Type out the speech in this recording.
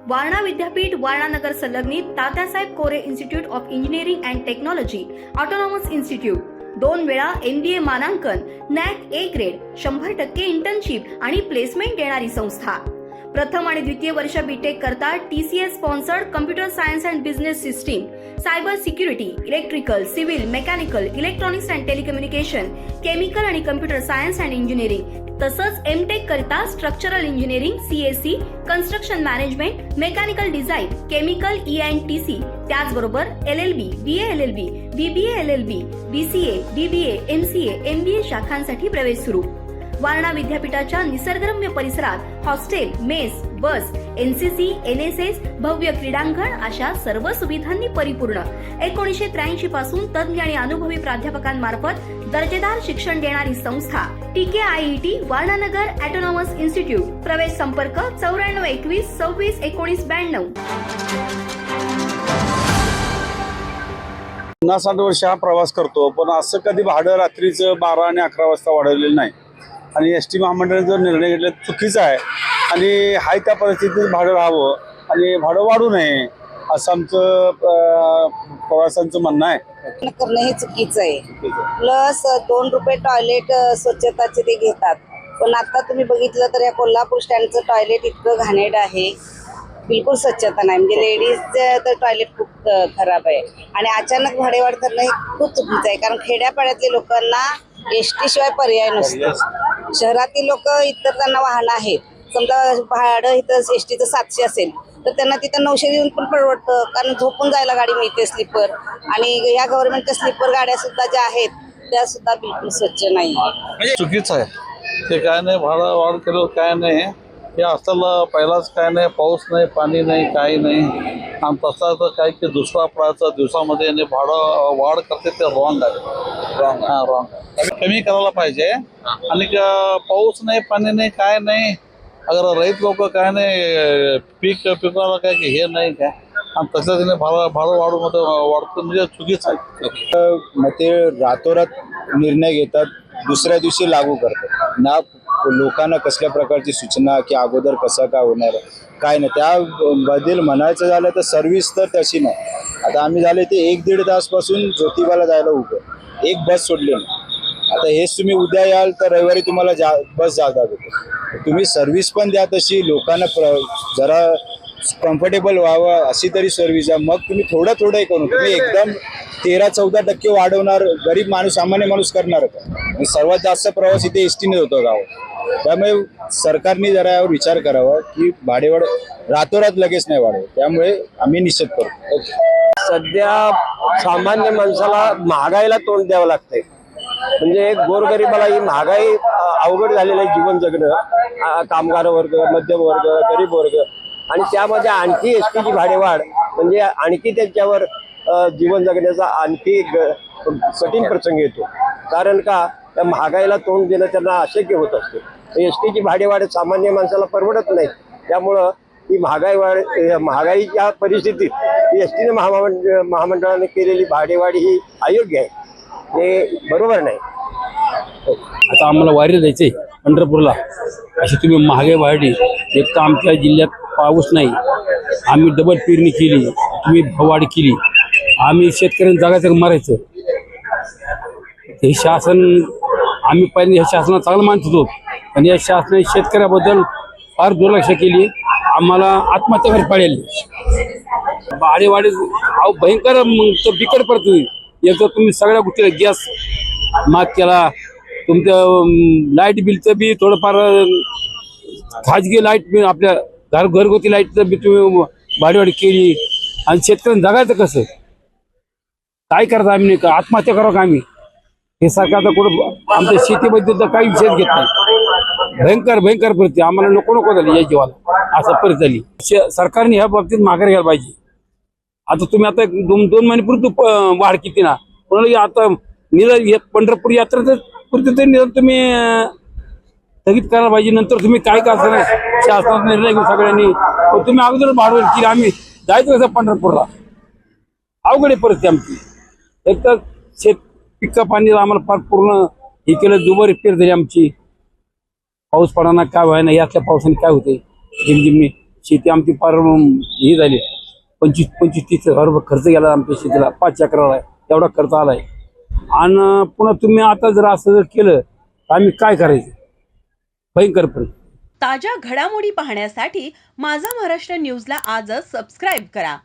वारणा विद्यापीठ वारणा नगर संलग्नित Tatyasaheb Kore institute of engineering and technology autonomous institute, 2 वेळा MBA मानांकन, NAC A ग्रेड, 100% इंटर्नशिप आणि प्लेसमेंट देणारी संस्था। प्रथम आणि द्वितीय वर्ष बीटेक करता TCS sponsored computer science and business system, cyber security, electrical, civil, mechanical, electronics and telecommunication, chemical आणि कम्प्युटर सायन्स अँड इंजिनिअरिंग, तसंच MTech करिता structural engineering, CSE, construction management, mechanical design, chemical ENTC, त्याचबरोबर LLB, BA LLB, BBA LLB, BCA, BBA, MCA, MBA शाखांसाठी प्रवेश सुरू। वारणा विद्यापीठाच्या निसर्गरम्य परिसरात hostel, mess, बस, NCC, NSS, भव्य क्रीडांगण अशा सर्व सुविधांनी परिपूर्ण 1983 पासून तज्ञ आणि अनुभवी प्राध्यापकांमार्फत दर्जेदार शिक्षण देणारी संस्था TKIET वारणानगर ऑटोनॉमस इन्स्टिट्यूट। प्रवेश संपर्क 94 21 26 19 92। 50-60 वर्ष हा प्रवास करतो, पण असं कधी भाडं रात्रीचं 12 आणि 11 वाजता वाढवलेलं नाही। आणि ST महामंडळाने जो निर्णय घेतला चुकीचा आहे आणि हाय त्या परिस्थितीत भाडं राहावं आणि भाडं वाढू नये असं आमचं प्रवाशांचं म्हणणं आहे। करणं हे चुकीचं आहे। प्लस 2 रुपये टॉयलेट स्वच्छताचे ते घेतात, पण आता तुम्ही बघितलं तर या कोल्हापूर स्टँडचं टॉयलेट इतकं घाणेरडं आहे, बिलकुल स्वच्छता नाही। म्हणजे लेडीजचं तर टॉयलेट खूप खराब आहे आणि अचानक भाडेवाढ करणं हे खूप चुकीचं आहे, कारण खेड्यापाड्यातल्या लोकांना ST शिवाय पर्याय नसतो। शहरातील लोक इतर त्यांना वाहनं आहेत, समजा भाडं इथं STचं 700 असेल तर त्यांना तिथं 900 देऊन पण परवडतं, कारण झोपून जायला गाडी मिळते स्लीपर। आणि या गव्हर्नमेंटच्या स्लीपर गाड्या सुद्धा ज्या आहेत त्या सुद्धा बिलकुल स्वच्छ नाही। चुकीचं आहे ते, काय नाही भाडं वाढ केलं काय नाही, हे असताना पहिलाच काय नाही, पाऊस नाही, पाणी नाही, काही नाही। आणि तसं तर काय की दुसरा प्राचा दिवसामध्ये भाडं वाढ करते ते रॉंग आहे, रॉंग कमी करायला पाहिजे। आणि पाऊस नाही, पाणी नाही, काय नाही, अगर रहित लोक काय नाही पिकाला काय की हे नाही काय, आणि तसं तिने भाडं वाढतं म्हणजे चुकीचं आहे। मग ते रातोरात निर्णय घेतात, दुसऱ्या दिवशी लागू करतात ना। लोकांना कसल्या प्रकारची सूचना की अगोदर कसं काय होणार काय नाही, त्याबद्दल म्हणायचं झालं तर सर्व्हिस तर तशी नाही। आता आम्ही झाले ते 1-1.5 तासपासून ज्योतिबाला जायला उभं, एक बस सोडली नाही। आता हेच तुम्ही उद्या याल तर रविवारी तुम्हाला बस जागा भेटेल। तुम्ही सर्व्हिस पण द्या तशी, लोकांना जरा कम्फर्टेबल व्हावं अशी तरी सर्व्हिस द्या। मग तुम्ही थोडं करून तुम्ही एकदम 13-14% वाढवणार, गरीब माणूस सामान्य माणूस करणार का? सर्वात जास्त प्रवास इथे STने होतो गावात। त्यामुळे सरकारने जरा यावर विचार करावा की भाडेवाढ रातोरात लगेच नाही वाढवत, त्यामुळे आम्ही निषेध करतो। सध्या सामान्य माणसाला महागाईला तोंड द्यावं लागतंय, म्हणजे गोरगरिबाला ही महागाई अवघड झालेलं आहे जीवन जगणं। कामगार वर्ग, मध्यम वर्ग, गरीब वर्ग, आणि त्यामध्ये आणखी STची भाडेवाढ म्हणजे आणखी त्यांच्यावर जीवन जगण्याचा आणखी कठीण प्रसंग येतो। कारण का त्या महागाईला तोंड देणं त्यांना अशक्य होत असते। STची भाडेवाढ सामान्य माणसाला परवडत नाही, त्यामुळं ही महागाईच्या परिस्थितीत STने महामंडळाने केलेली भाडेवाढ ही अयोग्य आहे, हे बरोबर नाही। आता आम्हाला वारीला जायचंय पंढरपूरला, अशी तुम्ही महागाई वाढली। एक तर आमच्या जिल्ह्यात पाऊस नाही, आम्ही डबल पेरणी केली, तुम्ही भाववाढ केली, आम्ही शेतकऱ्यांना जगायचं मारायचं। हे शासन आम्ही पहिले ह्या शासनाला चांगलं मानत होतो, पण या शासनाने शेतकऱ्याबद्दल फार दुर्लक्ष केली, आम्हाला आत्महत्या करायला पाडेल। भाडेवाढी भयंकर बिकट पडतो। एक तर तुम्ही सगळ्या गोष्टीला गॅस माफ केला, तुमचं लाईट बिलचं बी थोडंफार खाजगी लाईट बिल आपल्या घरगुती लाईटचं बी तुम्ही भाडेवाढ केली, आणि शेतकऱ्यांना जगायचं कसं? काय करता आम्ही? आत्महत्या करावं का आम्ही? हे सरकारचा कुठं आमच्या शेतीबद्दल तर काही विषय घेत नाही। भयंकर परिस्थिती, आम्हाला नको झाली या जीवाला, असं परिस्थिती झाली। सरकारने ह्या बाबतीत माघार घ्यायला पाहिजे। आता तुम्ही आता 2 महिन्यापूर्वी वाढ किती ना, कोणाला आता पंढरपूर यात्रेचं पुरते निदान तुम्ही स्थगित करायला पाहिजे। नंतर तुम्ही काय करता शासनाचा निर्णय घेऊन सगळ्यांनी, तुम्ही अगोदर भाडवल केली, आम्ही जायचं कसं पंढरपूरला? अवघड परिस्थिती आमची। एक तर पिका पाणी आम्हाला फार पूर्ण हे केलं, दुबारी पेर झाली आमची। पाऊस पडाना काय व्हायना, यातल्या पावसाने काय होते, झिमझिमनी शेती आमची फार हे झाली 25-30 हजार रुपये खर्च गेला आमच्या शेतीला 5 एकराला एवढा खर्च आलाय. आणि पुन्हा तुम्ही आता जर असं जर केलं तर आम्ही काय करायचं भयंकर पण. ताज्या घडामोडी पाहण्यासाठी माझा महाराष्ट्र न्यूजला आजच सबस्क्राईब करा.